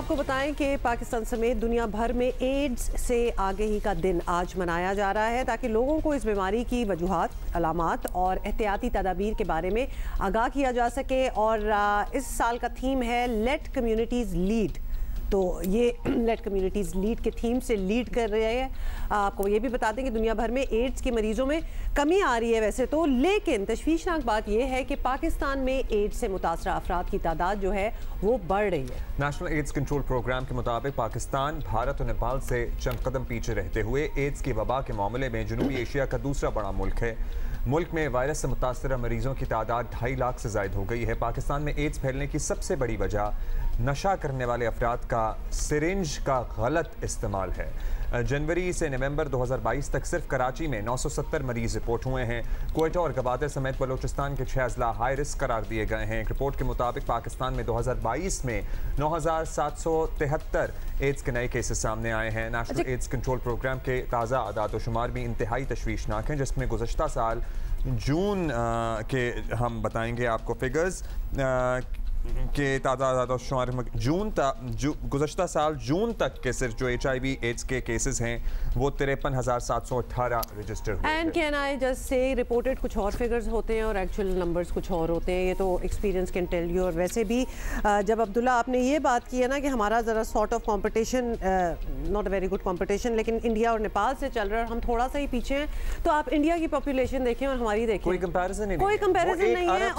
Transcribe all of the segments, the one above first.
आपको बताएं कि पाकिस्तान समेत दुनिया भर में एड्स से आगाही का दिन आज मनाया जा रहा है ताकि लोगों को इस बीमारी की वजूहात, अलामात और एहतियाती तदाबीर के बारे में आगाह किया जा सके। और इस साल का थीम है लेट कम्युनिटीज़ लीड। तो ये लेट कम्युनिटीज़ लीड के थीम से लीड कर रहे हैं। आपको ये भी बता दें कि दुनिया भर में एड्स के मरीजों में कमी आ रही है वैसे तो, लेकिन तशवीशनाक बात यह है कि पाकिस्तान में एड्स से मुतासरा अफराद की तादाद जो है वो बढ़ रही है। नेशनल एड्स कंट्रोल प्रोग्राम के मुताबिक पाकिस्तान भारत और नेपाल से चंद कदम पीछे रहते हुए एड्स की वबा के मामले में जनूबी एशिया का दूसरा बड़ा मुल्क है। मुल्क में वायरस से मुतासरा मरीजों की तादाद 2.5 लाख से ज़ायद हो गई है। पाकिस्तान में एड्स फैलने की सबसे बड़ी वजह नशा करने वाले अफराद का सिरिंज का गलत इस्तेमाल है। जनवरी से नवंबर 2022 तक सिर्फ कराची में 970 मरीज रिपोर्ट हुए हैं। क्वेटा और गवादर समेत बलोचिस्तान के 6 अजला हाई रिस्क करार दिए गए हैं। एक रिपोर्ट के मुताबिक पाकिस्तान में 2022 में 9,773 एड्स के नए केसेस सामने आए हैं। नेशनल एड्स कंट्रोल प्रोग्राम के ताज़ा आदात शुमार भी इंतहाई तशवीशनाक हैं, जिसमें गुज़श्ता साल जून के हम बताएंगे आपको फिगर्स के ताज़ा शुमार गुज़श्ता साल जून तक के सिर्फ जो HIV एड्स के केसेस हैं वो 53,718 रजिस्टर हुए। And can I just say reported कुछ और फिगर्स होते हैं और एक्चुअल नंबर्स कुछ और होते हैं, ये तो एक्सपीरियंस कैन टेल यू। और वैसे भी जब अब्दुल्ला आपने ये बात की है ना कि हमारा ज़रा sort of competition, not a very good competition, लेकिन इंडिया और नेपाल से चल रहा है और हम थोड़ा सा ही पीछे हैं, तो आप इंडिया की पॉपुलेशन देखें और हमारी देखें, कोई कंपैरिजन नहीं, कोई कंपैरिजन नहीं है।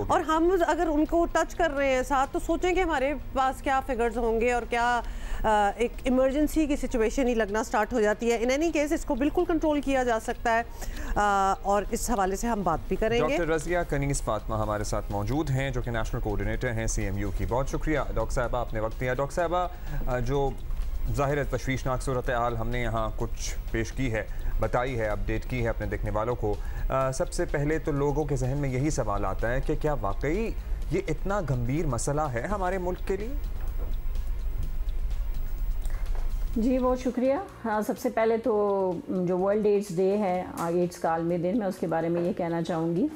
और हम अगर उनको टच कर रहे हैं साथ, तो सोचें कि हमारे पास क्या फिगर्स होंगे और क्या एक इमरजेंसी की सिचुएशन ही लगना स्टार्ट हो जाती है। इन एनी केस इसको बिल्कुल कंट्रोल किया जा सकता है और इस हवाले से हम बात भी करेंगे। डॉक्टर रज़िया कनीज़ फातिमा हमारे साथ मौजूद हैं जो कि नेशनल कोऑर्डिनेटर हैं CMU की। बहुत शुक्रिया डॉक्टर साहबा, आपने वक्त दिया। डॉक्टर साहबा, जो ज़ाहिर है तशवीशनाक सूरत हाल हमने यहाँ कुछ पेश की है, बताई है, अपडेट की है अपने देखने वालों को। सबसे पहले तो लोगों के जहन में यही सवाल आता है कि क्या वाकई ये इतना गंभीर मसला है हमारे मुल्क के लिए? जी बहुत शुक्रिया। हाँ, सबसे पहले तो जो वर्ल्ड एड्स डे है, एड्स का आलमी दिन, मैं उसके बारे में ये कहना चाहूँगी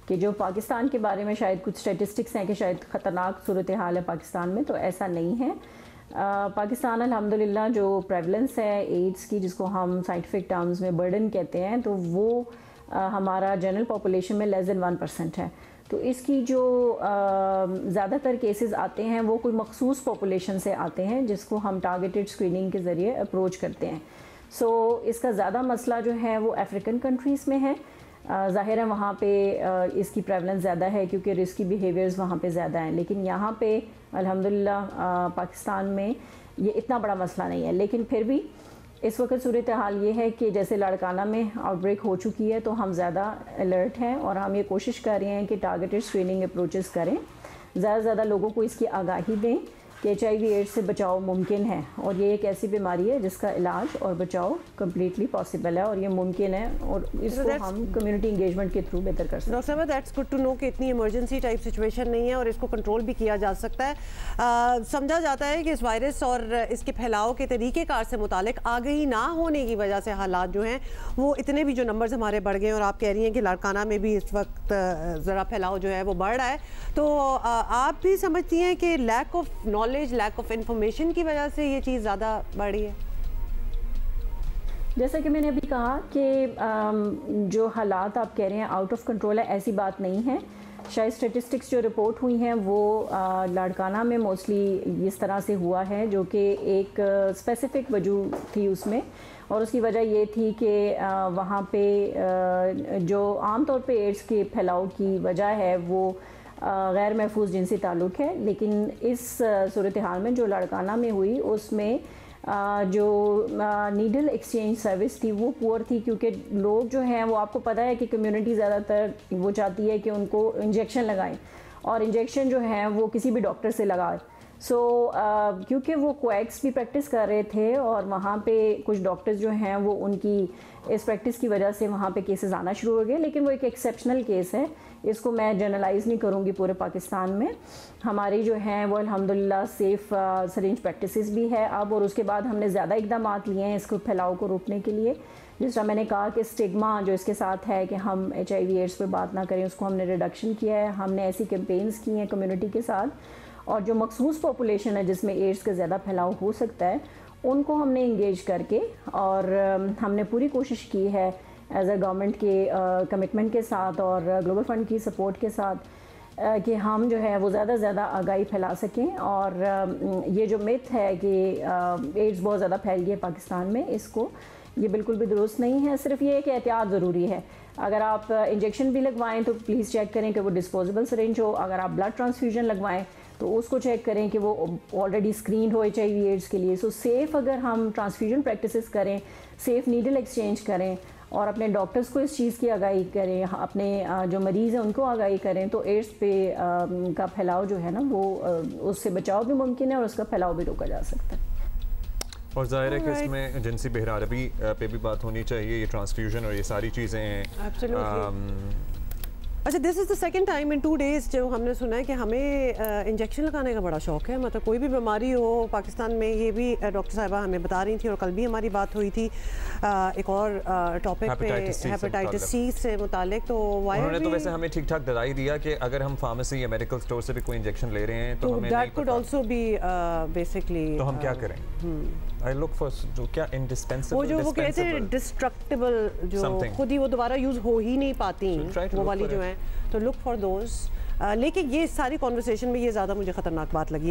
कि जो पाकिस्तान के बारे में शायद कुछ स्टेटिस्टिक्स हैं कि शायद ख़तरनाक सूरत हाल है पाकिस्तान में, तो ऐसा नहीं है। पाकिस्तान अल्हम्दुलिल्लाह जो प्रेवलेंस है एड्स की, जिसको हम साइंटिफिक टर्म्स में बर्डन कहते हैं, तो वो हमारा जनरल पॉपुलेशन में लेस दैन 1% है। तो इसकी जो ज़्यादातर केसेस आते हैं वो कोई मखसूस पॉपुलेशन से आते हैं जिसको हम टारगेटेड स्क्रीनिंग के ज़रिए अप्रोच करते हैं। सो इसका ज़्यादा मसला जो है वो अफ्रीकन कंट्रीज़ में है। ज़ाहिर है वहाँ पे इसकी प्रेवलेंस ज़्यादा है क्योंकि रिस्की बिहेवियर्स वहाँ पे ज़्यादा हैं, लेकिन यहाँ पे अल्हम्दुलिल्लाह पाकिस्तान में ये इतना बड़ा मसला नहीं है। लेकिन फिर भी इस वक्त सूरत हाल ये है कि जैसे लाड़काना में आउटब्रेक हो चुकी है, तो हम ज़्यादा अलर्ट हैं और हम ये कोशिश कर रहे हैं कि टारगेटेड स्क्रीनिंग अप्रोचेस करें, ज़्यादा से ज़्यादा लोगों को इसकी आगाही दें कि HIV एड्स से बचाव मुमकिन है और ये एक ऐसी बीमारी है जिसका इलाज और बचाव कम्प्लीटली पॉसिबल है और ये मुमकिन है और इसको हम कम्युनिटी इंगेजमेंट के थ्रू बेहतर कर सकते हैं। डॉक्टर साहब, दैट्स गुड टू नो कि इतनी इमरजेंसी टाइप सिचुएशन नहीं है और इसको कंट्रोल भी किया जा सकता है। समझा जाता है कि इस वायरस और इसके फैलाव के तरीक़ेकार से मुतालिक आगाही ना होने की वजह से हालात जो हैं वो इतने भी जो नंबर्स हमारे बढ़ गए और आप कह रही हैं कि लाड़काना में भी इस वक्त ज़रा फैलाव जो है वो बढ़ रहा है, तो आप भी समझती हैं कि lack of knowledge, lack of information की वजह से ये चीज़ ज़्यादा बढ़ी है? जैसा कि मैंने अभी कहा कि जो हालात आप कह रहे हैं आउट ऑफ कंट्रोल है, ऐसी बात नहीं है। शायद स्टेटिस्टिक्स जो रिपोर्ट हुई हैं वो लाड़काना में मोस्टली इस तरह से हुआ है, जो कि एक स्पेसिफिक वजह थी उसमें, और उसकी वजह ये थी कि वहाँ पे जो आम तौर पे एड्स के फैलाव की वजह है वो गैर महफूज जिनसी ताल्लुक़ है। लेकिन इस सूरत हाल में जो लाड़काना में हुई उसमें जो नीडल एक्सचेंज सर्विस थी वो पुअर थी, क्योंकि लोग जो हैं वो, आपको पता है कि कम्युनिटी ज़्यादातर वो चाहती है कि उनको इंजेक्शन लगाएं और इंजेक्शन जो है वो किसी भी डॉक्टर से लगाएं। क्योंकि वो क्वैक्स भी प्रैक्टिस कर रहे थे और वहाँ पे कुछ डॉक्टर्स जो हैं वो उनकी इस प्रैक्टिस की वजह से वहाँ पे केसेस आना शुरू हो गए, लेकिन वो एक एक्सेप्शनल केस है, इसको मैं जनरलाइज नहीं करूँगी पूरे पाकिस्तान में। हमारी जो हैं वो अल्हम्दुलिल्लाह सेफ़ सरिंज प्रैक्टिसेस भी है अब, और उसके बाद हमने ज़्यादा इक़दाम लिए हैं इसको फैलाव को रोकने के लिए। जिस तरह मैंने कहा कि स्टिग्मा जो इसके साथ है कि हम HIV एड्स पर बात ना करें, उसको हमने रिडक्शन किया है। हमने ऐसी कैंपेन्स की हैं कम्युनिटी के साथ, और जो मखसूस पॉपुलेशन है जिसमें एड्स का ज़्यादा फैलाव हो सकता है उनको हमने इंगेज करके, और हमने पूरी कोशिश की है एज अ गवर्नमेंट के कमिटमेंट के साथ और ग्लोबल फंड की सपोर्ट के साथ कि हम जो है वो ज़्यादा से ज़्यादा आगाही फैला सकें। और ये जो मिथ है कि एड्स बहुत ज़्यादा फैल गई है पाकिस्तान में, इसको ये बिल्कुल भी दुरुस्त नहीं है। सिर्फ ये है कि एहतियात ज़रूरी है। अगर आप इंजेक्शन भी लगवाएं तो प्लीज़ चेक करें कि वो डिस्पोजेबल सिरिंज हो। अगर आप ब्लड ट्रांसफ्यूजन लगवाएं तो उसको चेक करें कि वो ऑलरेडी स्क्रीन हो HIV एड्स के लिए। सो सेफ़ अगर हम ट्रांसफ्यूजन प्रैक्टिसेस करें, सेफ़ नीडल एक्सचेंज करें और अपने डॉक्टर्स को इस चीज़ की आगाही करें, अपने जो मरीज़ हैं उनको आगाही करें, तो एड्स पे का फैलाव जो है ना वो उससे बचाव भी मुमकिन है और उसका फैलाव भी रोका जा सकता है। और ज़ाहिर है कि इसमें जिनसी बेहरारबी पे भी बात होनी चाहिए, ये ट्रांसफ्यूजन और ये सारी चीज़ें हैं। अच्छा, this is the second time in 2 days जो हमने सुना है कि हमें इंजेक्शन लगाने का बड़ा शौक है। मतलब कोई भी बीमारी हो पाकिस्तान में, ये भी डॉक्टर साहिबा हमें बता रही थी और कल भी हमारी बात हुई थी एक और टॉपिक पे हेपेटाइटिस सी से मुतालिक। तो उन्होंने तो वैसे हमें ठीक ठाक दवाई दिया कि अगर हम फार्मेसी या मेडिकल स्टोर से भी कोई इंजेक्शन ले रहे हैं तो हमें that could also be basically, तो हम क्या करें? आई लुक फॉर जो क्या इंडिस्पेंसेबल, वो कहते हैं डिस्ट्रक्टेबल, जो खुद ही वो दोबारा यूज हो ही नहीं पाती वो वाली जो है, तो लुक फॉर दोज। लेकिन ये सारी कॉन्वर्सेशन में ये ज़्यादा मुझे ख़तरनाक बात लगी है।